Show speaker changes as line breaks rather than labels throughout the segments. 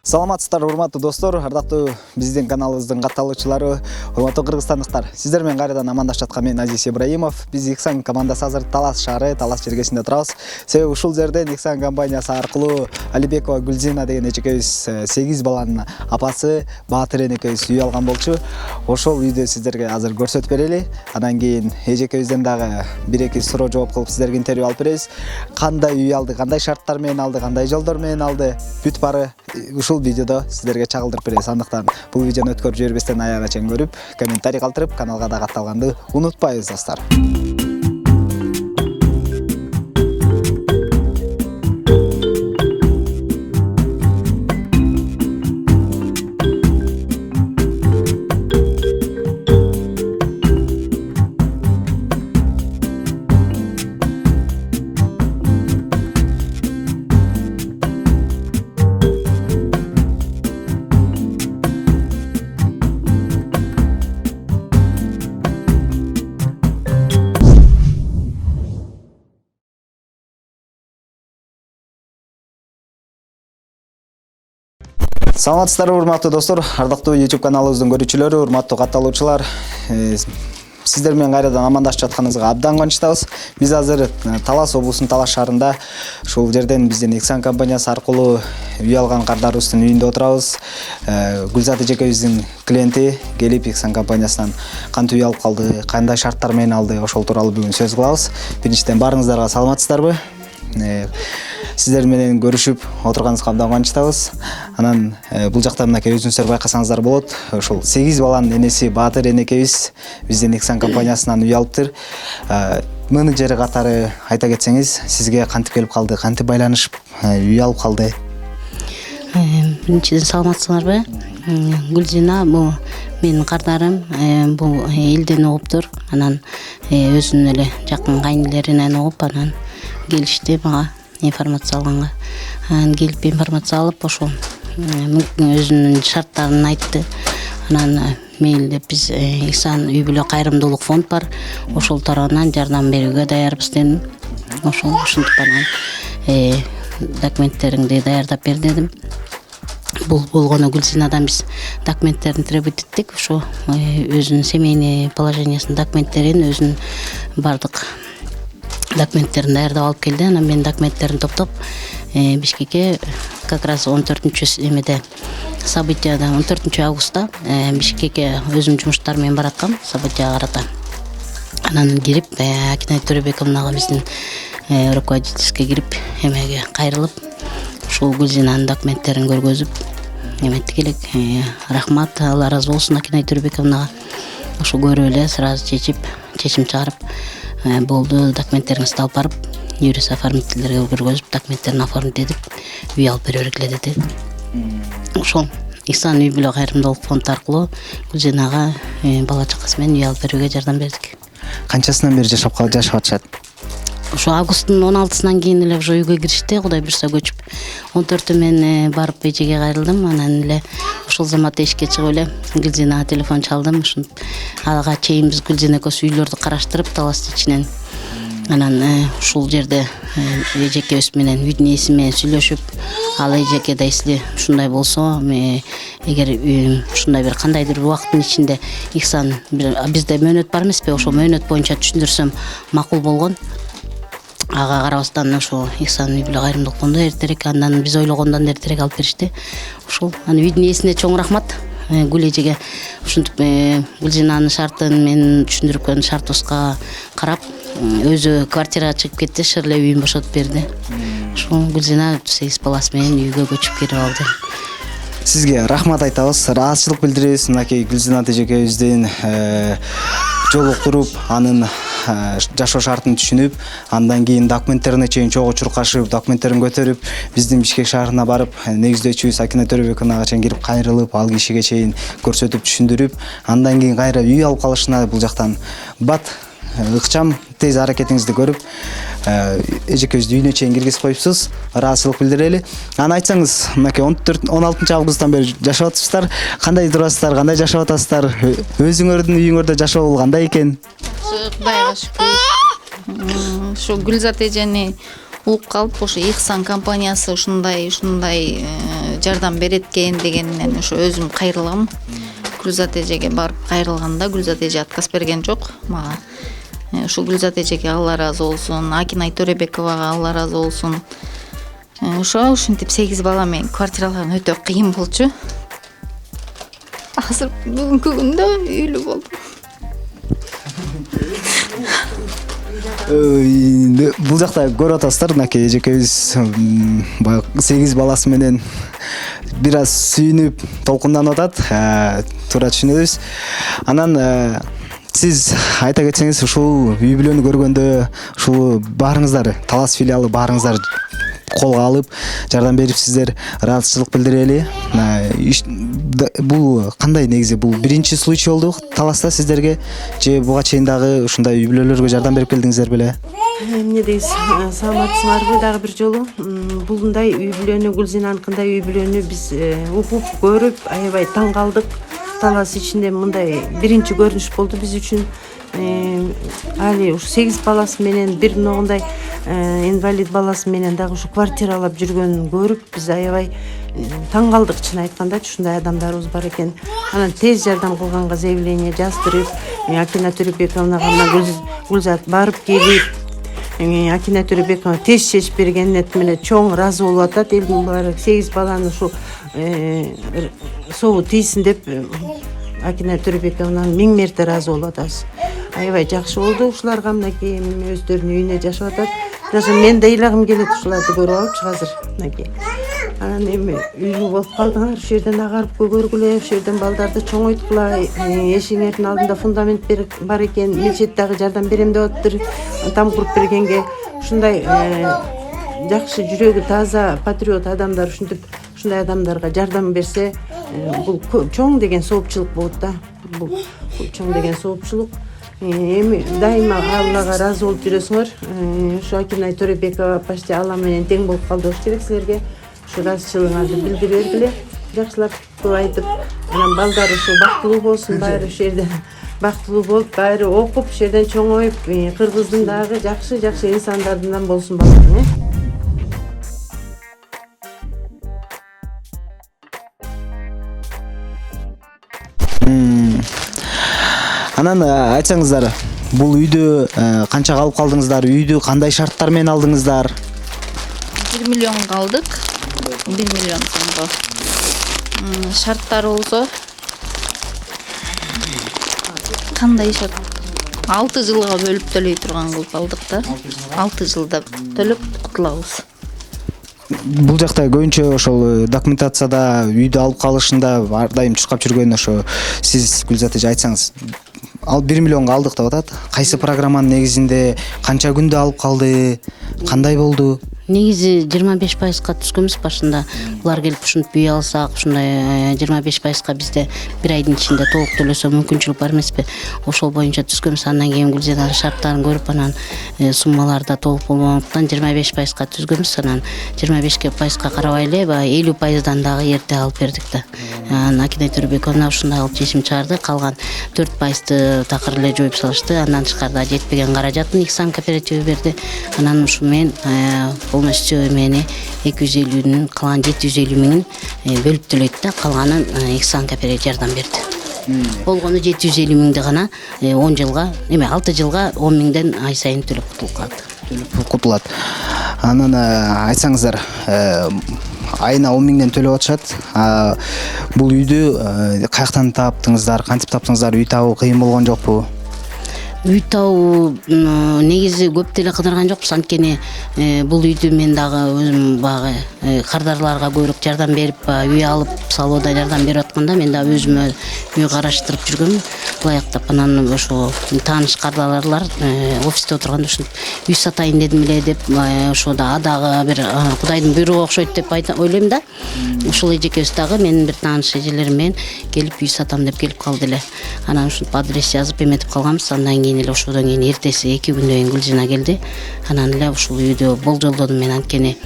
Саламатсыздар, урматтуу достор, ардактуу биздин каналыбыздын катталуучулары, урматтуу кыргызстандыктар. Сиздер менен кайрадан амандашып жаткан мен Азиз Ибраимов. Биз Иксан командасы азыр Талас шаары, Талас жергесинде турабыз. Себеби ушул жерден Иксан компаниясы аркылуу Алибекова Гүлзина деген эжекебиз 8 баланын апасы Баатыр энекебиз үй алган болчу. Ошол үйдү сиздерге азыр көрсөтүп берели. Андан кийин эжекебизден дагы 1-2 суроо жооп кылып сиздерге интервью алып беребиз. Кандай үй алды, кандай шарттар менен алды, кандай жолдор менен алды, бүт бары ушул видеодо сиздерге чагылдырып беребиз. Андыктан бул видеону өткөрүп жибербестен аягына чейин көрүп, комментарий калтырып, каналга да катталганды унутпайбыз, достор. Саламатсыздар, урматтуу достор, ардактуу YouTube каналыбыздын көрүүчүлөрү, урматтуу катталуучулар. Сиздер менен кайрадан амандашып жатканыбызга абдан кубанычтабыз. Биз азыр Талас облусунун Талас шаарында ушул жерден биздин Иксан компаниясы аркылуу үй алган кардарыбыздын үйүндө отурабыз. Гүлзат эжекебиздин клиенти келип Иксан компаниясынан кантип үй алып калды, кандай шарттар менен алды, ошол тууралуу бүгүн сөз кылабыз. Биринчиден баарыңыздарга саламатсыздарбы? Сиздер менен көрүшүп отурганыбызга абдан кубанычтабыз. Анан бул жакта мынакей өзүңүздөр байкасаңыздар болот. Ошол 8 баланын энеси Баатыр энекебиз биздин Иксан компаниясынан үй алыптыр. Менеджери катары айта кетсеңиз, сизге кантип келип калды, кантип байланышып үй алып калды?
Биринчиден саламатсыңарбы? Гүлзина бул менин кардарым, бул элден угуптур. Анан өзүнүн эле жакын кайнелеринен угуп, анан келишти мага информация алганга. Анан келип информация алып, ошол өзүнүн шарттарын айтты. Анан мейли деп биз Иксан үй бүлө кайрымдуулук фонд бар. Ошол тарабынан жардам берүүгө даярбыз дедим. Ошентип анан документтериңди даярдап бер дедим. Бул болгону Гүлзинадан биз документтерин требовать эттик. Ошо өзүнүн семейный положениясынын документтерин, өзүнүн бардык документтерин даярдап алып келди. Анан мен документтерин топтоп Бишкекке как раз 14 эмеде событияда 14 августта Бишкекке өзүм жумуштар менен бараткам событияга карата. Анан кирип Акинай Төрөбековнага биздин руководительский кирип эмеге кайрылып, ушул Гүлзинанын документтерин көргөзүп эметтик элек. Рахмат, Алла ыраазы болсун Акинай Төрөбековнага. Ошо көрүп эле сразу чечим чыгарып, болду, документтериңизди алып барып, юрис оформительдерге көргөзүп, документтерин оформить этип, үй алып бере бергиле деди. Ошол Иксан үй бүлө кайрымдуулук фонду аркылуу Гүлзинага бала чакасы менен үй алып берүүгө жардам бердик.
Канчасынан бери жашап атышат?
Ошо августтун 16-сынан кийин эле ошо үйгө киришти, Кудай буйрса көчүп. 14-тө мен барып эжеге кайрылдым. Анан эле ошол заматта эшикке чыгып эле Гүлзинага телефон чалдым. Ушинтип ага чейин биз Гүлзина экөөбүз үйлөрдү караштырып Талас ичинен. Анан ушул жерде эжекебиз менен үйдүн ээси менен сүйлөшүп, ал эжеке да эсли ушундай болсо, эгер ушундай бир кандайдыр бир убакыттын ичинде Иксан бизде мөөнөт бар эмеспи, ошол мөөнөт боюнча түшүндүрсөм макул болгон. Ага карабастан ошо Иксан үй бүлө кайрымдуулук фонду эртерээк, андан биз ойлогондон эртерээк алып беришти. Ошол анан үйдүн ээсине чоң рахмат. Гүл эжеге ушинтип Гүлзинанын шартын мен түшүндүрүп шартыбызга карап, өзү квартирага чыгып кетти, шырле үйүн бошотуп берди. Ошол Гүлзина 8 баласы менен үйгө көчүп кирип алды.
Сизге рахмат айтабыз, ыраазычылык билдиребиз. Мынакей Гүлзина эжекебиздин жолуктуруп, анын жашоо шартын түшүнүп, андан кийин документтерине чейин чогуу чуркашып, документтерин көтөрүп, биздин Бишкек шаарына барып, негиздөөчүбүз Акинай Төрөбековнага чейин кирип кайрылып, ал кишиге чейин көрсөтүп, түшүндүрүп, андан кийин кайра үй алып калышына бул жактан бат ыкчам тез аракетиңизди көрүп, эжекебизди үйүнө чейин киргизип коюпсуз. Ыраазычылык билдирели. Аны айтсаңыз, мынакей 16 августтан бери жашап атышсыздар. Кандай турасыздар, кандай жашап атасыздар? Өзүңөрдүн үйүңөрдө жашоо кандай экен?
Кудайга шүкүр. Ошо Гүлзат эжени угуп калып, ошо Ихсан компаниясы ушундай жардам берет экен дегенинен ошо өзүм кайрылгам. Гүлзат эжеге барып кайрылганда Гүлзат эже отказ берген жок мага. Ушул Гүлзат эжеге Алла ыраазы болсун, Акинай Төрөбековага Алла ыраазы болсун. Ушинтип 8 бала менен квартира алган өтө кыйын болчу. Азыр бүгүнкү күндө үйлүү болдум.
Бул жакта көрүп атасыздар, мынакей эжекебиз баягы 8 баласы менен бир аз сүйүнүп толкунданып атат. Туура түшүнөбүз. Анан сиз айта кетсеңиз, ушул үй бүлөнү көргөндө ушул баарыңыздар, Талас филиалы баарыңыздар колго алып жардам берипсиздер, ыраазычылык билдирели. Бул кандай негизи? Бул биринчи случай болду Таласта сиздерге же буга чейин дагы ушундай үй бүлөлөргө жардам берип келдиңиздер беле?
Эмне дейсиз, саламатсыңарбы дагы бир жолу? Булундай үй бүлөнү, Гүлзинаныкындай үй бүлөнү биз угуп, көрүп, аябай таң калдык. Талас ичинде мындай биринчи көрүнүш болду биз үчүн. Али ушу 8 баласы менен бир могундай инвалид баласы менен дагы ушу квартиралап жүргөнүн көрүп биз аябай таң калдык, чын айтканда ушундай адамдарыбыз бар экен. Анан тез жардам кылганга заявление жаздырып, Акина Төрөбековнага Гүлзат барып келип, Акина Төрөбекова тез чечип бергенине менен чоң ыраазы болуп атат. Элдин баары 8 баланы ушу соогу тийсин деп Акина Төрөбековнан 1000 мерте ыраазы болуп атабыз. Аябай жакшы болду. Ушуларга мынакей өздөрүнүн үйүнө жашап атат. Даже мен да ыйлагым келет ушуларды көрүп алыпчы азыр мынакей. Анан эми үйлүү болуп калдыңар, ушул жерден агарып көгөргүлө, ушул жерден балдарды чоңойткула. Эшигиңердин алдында фундамент бар экен, мечет дагы жардам берем деп атыптыр. Там куруп бергенге ушундай жакшы жүрөгү таза патриот адамдар ушинтип ушундай адамдарга жардам берсе, бул чоң деген соопчулук болот да. Бул чоң деген соопчулук. Эми дайыма Аллага ыраазы болуп жүрөсүңөр. Ушу Акинай Төрөбекова почти Алла менен тең болуп калды болуш керек силерге. Ушу ыраазычылыгыңарды билдире бергиле. Жакшылап көп айтып, анан балдар ушу бактылуу болсун, баары ушул жерден бактылуу болуп, баары окуп, ушул жерден чоңоюп, Кыргыздын дагы жакшы инсандарынан болсун балдар.
Анан айтсаңыздар, бул үйдү канча калып калдыңыздар? Үйдү кандай шарттар менен алдыңыздар?
1 миллионго алдык. 1 миллион сомго. Шарттар болсо кандай шарт? 6 жылга бөлүп төлөй турган кылып алдык да. 6 жылда төлөп кутулабыз.
Бул жакта көбүнчө ошол документацияда үйдү алып калышында ар дайым чуркап жүргөн ошо сиз Гүлзат эже айтсаңыз, ал 1 миллионго алдык деп атат. Кайсы программанын негизинде, канча күндө алып калды, кандай болду?
Негизи 25%га түзгөнбүз башында. Булар келип ушинтип үй алсак, ушундай 25%га бизде бир айдын ичинде толук төлөсө мүмкүнчүлүк бар эмеспи? Ошол боюнча түзгөнбүз. Андан кийин Гүлзинанын шарттарын көрүп, анан суммаларда толук болгондуктан 25%га түзгөнбүз. Анан 25%га карабай эле, баягы 50%дан дагы эрте алып бердик да. Анан Акинай Төрөбековна ушундай кылып чечим чыгарды. Калган 4%ды такыр эле жоюп салышты. Андан тышкарыда жетпеген каражатын Ихсан кооперативи берди. Анан ушу менен полностью эмени 250-нün калган 750 миңин бөлүп төлөйт да, калганын Ихсан кооперативи жардам берди. Болгону 750 миңди гана 10 жылга, 6 жылга 10 миңден ай сайын төлөп кутулат.
Анан айтсаңыздар, айына 10 миңден төлөп атышат. Бул үйдү каяктан таптыңыздар, кантип таптыңыздар? Үй табуу кыйын болгон жокпу?
Үй табуу негизи көп деле кыдырган жокпуз. Анткени бул үйдү мен дагы өзүм баягы кардарларга көбүрөөк жардам берип, үй алып салууда жардам берип атканда мен дагы өзүмө үй караштырып жүргөм. Булаяктап анан ошо тааныш кардарлар офисте отурганда ушинтип үй сатайын дедим эле деп, ошо да дагы бир Кудайдын буйругу окшойт деп ойлойм да. Ушул эжекебиз дагы менин бир тааныш эжелерим менен келип үй сатам деп келип калды эле. Анан ушинтип адрес жазып эметип калганбыз. Андан кийин кийин эле ошодон кийин эртеси 2 күндөн кийин Гүлжина келди. Анан эле ушул үйдө болжолдодум мен, анткени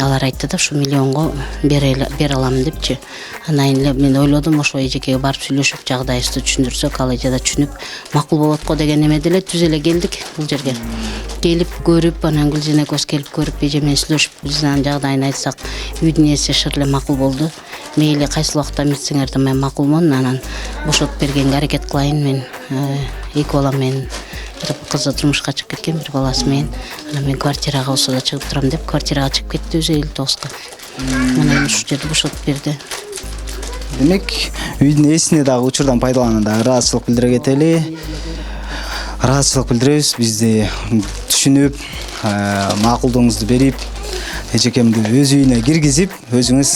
алар айтты да ушу миллионго бере алам депчи. Анан эле мен ойлодум, ошо эжекеге барып сүйлөшүп жагдайыбызды түшүндүрсөк, ал эже да түшүнүп макул болот го деген эмеде эле түз эле келдик бул жерге. Келип көрүп, анан Гүлжина экөөбүз келип көрүп, эже менен сүйлөшүп, Гүлжинанын жагдайын айтсак, үйдүн ээси шыр эле макул болду. Мейли кайсыл убакта эмитсеңер да мен макулмун, анан бошотуп бергенге аракет кылайын. Мен 2 балам менен, бир кызы турмушка чыгып кеткен, бир баласы менен. Анан мен квартирага болсо да чыгып турам деп квартирага чыгып кетти өзү 59-га. Анан ушул жерде бошотуп берди.
Демек, үйдүн ээсине дагы учурдан пайдаланууга ыраазычылык билдире кетели. Ыраазычылык билдиребиз, бизди түшүнүп, макулдугуңузду берип, эжекемди өз үйүнө киргизип, өзүңүз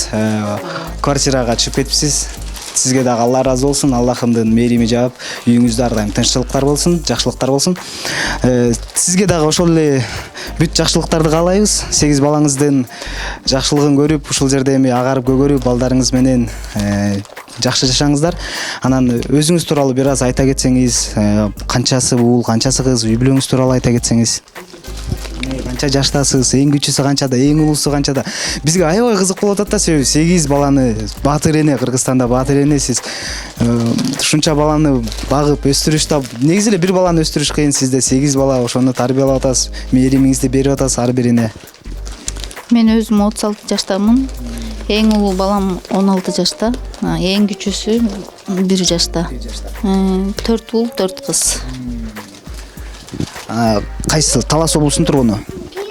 квартирага чыгып кетипсиз. Сизге дагы Алла ыраазы болсун, Аллахымдын мээрими жаап, үйүңүздө ар дайым тынччылыктар болсун, жакшылыктар болсун. Сизге дагы ошол эле бүт жакшылыктарды каалайбыз. 8 балаңыздын жакшылыгын көрүп, ушул жерде эми агарып көгөрүп, балдарыңыз менен жакшы жашаңыздар. Анан өзүңүз тууралуу бир аз айта кетсеңиз, канчасы уул, канчасы кыз, үй бүлөңүз тууралуу айта кетсеңиз. Канча жаштасыз, эң кичүүсү канчада, эң улуусу канчада? Бизге аябай кызык болуп атат да, себеби 8 баланы баатыр эне, Кыргызстанда баатыр энесиз. Ушунча баланы багып өстүрүш да, негизи эле бир баланы өстүрүш кыйын, сизде 8 бала, ошону тарбиялап атасыз, мээримиңизди берип атасыз ар бирине.
Мен өзүм 36 жаштамын. Эң улуу балам 16 жашта, эң кичүүсү 1 жашта. 4 уул, 4 кыз.
Кайсы Талас облусунун тургуну?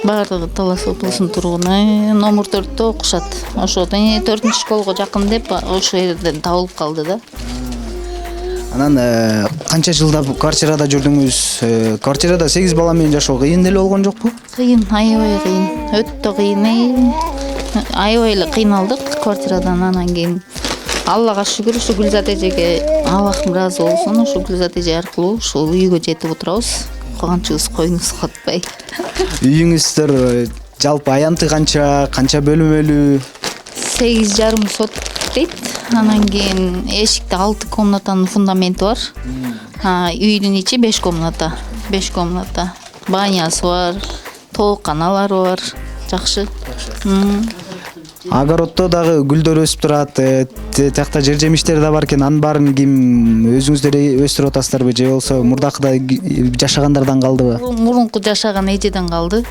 Баардыгы Талас облусунун тургуну. Номер 4-тө окушат. Ошодон 4-школго жакын деп ошол жерден табылып калды да.
Анан канча жылда квартирада жүрдүңүз? Квартирада 8 бала менен жашоо кыйын эле болгон жокпу?
Кыйын, аябай кыйын. Өтө кыйын. Аябай эле кыйналдык квартирадан. Анан кийин Аллага шүгүр, ушу Гүлзат эжеге Аллахым ыраазы болсун, ушу Гүлзат эже аркылуу ушул үйгө жетип отурабыз. Куганчыбыз коюнубуз катпай.
Үйүңүздөр жалпы аянты канча бөлмөлүү?
8,5 сот дейт. Анан кийин эшикте 6 комнатанын фундаменти бар. Үйдүн ичи 5 комната. 5 комната. Банясы бар, тооканалары бар. Жакшы.
Огороддо дагы гүлдөр өсүп турат, тиякта жер жемиштер да бар экен. Анын баарын ким өзүңүздөр өстүрүп атасыздарбы же болбосо мурдакыда жашагандардан калдыбы?
Мурунку жашаган эжеден калды.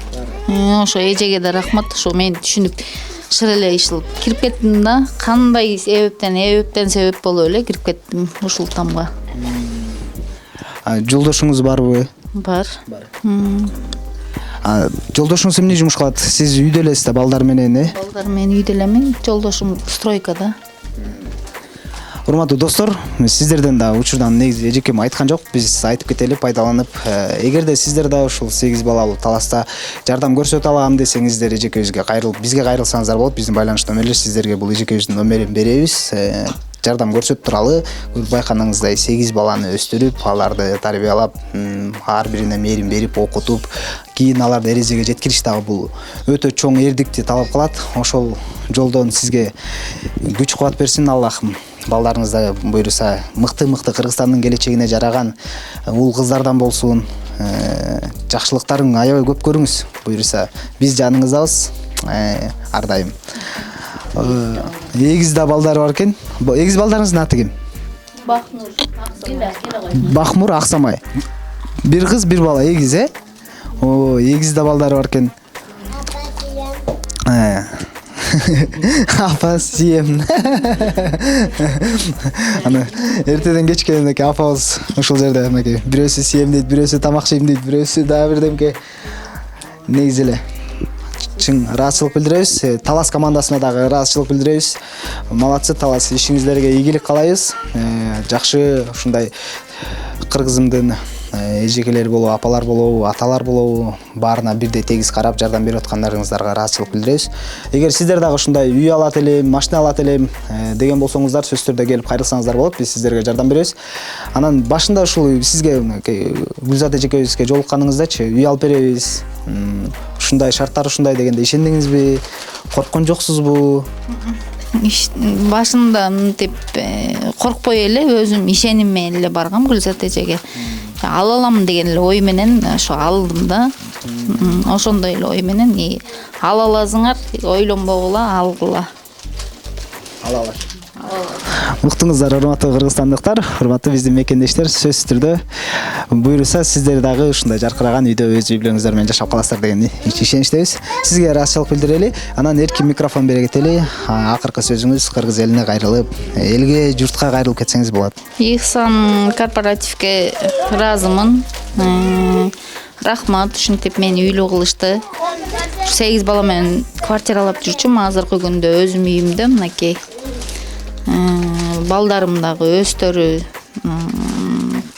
Ошо эжеге да рахмат, ошо мени түшүнүп шыр эле ишилип кирип кеттим да. Кандай себептен себеп болуп эле кирип кеттим ушул тамга.
Жолдошуңуз барбы?
Бар.
Жолдошуңуз эмне жумуш кылат? Сиз үйдө элесиз да балдар менен,
Балдар менен үйдө элемин. Жолдошум стройкада.
Урматтуу достор, сиздерден да учурдан негизи эжекем айткан жок, биз айтып кетели пайдаланып. Эгерде сиздер да ушул 8 балалуу Таласта жардам көрсөтө алам десеңиздер, эжекебизге кайрылып, бизге кайрылсаңыздар болот. Биздин байланыш номерлер сиздерге бул эжекебиздин номерин беребиз. Жардам көрсөтүп туралы. Байканыңыздай 8 баланы өстүрүп, аларды тарбиялап, ар бирине мээрим берип, окутуп, кийин аларды эрежеге жеткириш дагы бул өтө чоң эрдикти талап кылат. Ошол жолдон сизге күч кубат берсин Аллахым. Балдарыңызда буйруса мыкты Кыргызстандын келечегине жараган уул кыздардан болсун. Жакшылыктарын аябай көп көрүңүз. Буйруса биз жаныңыздабыз ар дайым. Эгизде балдары бар экен. Эгиз балдарыңыздын аты ким? Бахмур, Аксамай. Бир кыз, бир бала эгиз, эгизде балдары бар экен. Апа сием. Аны эртеден кечке мынакей апабыз ушул жерде мынакей бирөөсү сием дейт, бирөөсү тамак жейм дейт, бирөөсү дагы бирдемке. Негизи эле чың ыраазычылык билдиребиз. Талас командасына дагы ыраазычылык билдиребиз. Малатсы Талас, ишиңиздерге ийгилик каалайбыз. Жакшы ушундай кыргызымдын эжекелери болобу, апалар болобу, аталар болобу, баарына бирдей тегиз карап жардам берип аткандарыңыздарга ыраазычылык билдиребиз. Эгер сиздер дагы ушундай үй алат элем, машина алат элем деген болсоңуздар, сөзсүз түрдө келип кайрылсаңыздар болот. Биз сиздерге жардам беребиз. Анан башында ушул сизге Гүлзат эжекебизге жолукканыңыздачы үй алып беребиз. Ушундай шарттар ушундай дегенде ишендиңизби? Корккон жоксузбу?
Башында мынтип коркпой эле өзүм ишеним менен эле баргам Гүлзат эжеге. ала алам деген эле ой менен ошо алдым да. Ошондой эле ой менен ала аласыңар, ойлонбогула алгыла.
Алалар. Уктуңуздар, урматтуу кыргызстандыктар, урматтуу биздин мекендештер, сөзсүз түрдө буйруса сиздер дагы ушундай жаркыраган үйдө өз үй бүлөңүздөр менен жашап каласыздар деген ишеничтебиз. Сизге ыраазычылык билдирели, анан эркин микрофон бере кетели. Акыркы сөзүңүз кыргыз элине кайрылып, элге, журтка кайрылып кетсеңиз болот.
Ихсан корпоративке ыраазымын. Рахмат, ушинтип мени үйлүү кылышты. 8 бала менен квартиралап жүрчүмүн азыркы күндө өзүм үйүмдө мынакей. Балдарым дагы өстөрү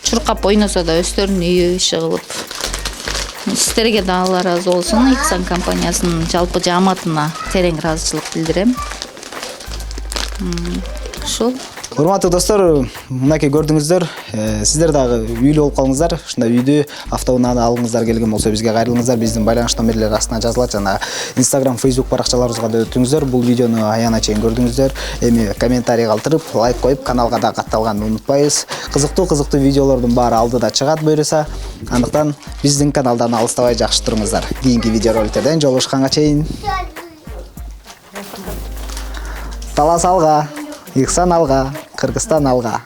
чуркап ойносо да өстөрүнүн үйү иши кылып. Сиздерге да Алла ыраазы болсун. Ихсан компаниясынын жалпы жааматына терең ыраазычылык билдирем. Ушул.
Урматтуу достор, мынакей көрдүңүздөр, сиздер дагы үйлүү болуп калыңыздар. Ушундай үйдү автоунааны алгыңыздар келген болсо бизге кайрылыңыздар. Биздин байланыш номерлери астына жазылат жана Instagram, Facebook баракчаларыбызга да өтүңүздөр. Бул видеону аягына чейин көрдүңүздөр. Эми комментарий калтырып, лайк коюп, каналга да катталганды унутпайбыз. Кызыктуу видеолордун баары алдыда чыгат буйруса. Андыктан биздин каналдан алыстабай жакшы туруңуздар. Кийинки видеороликтерден жолугушканга чейин. Талас алга, Ихсан алга, Кыргызстан алга.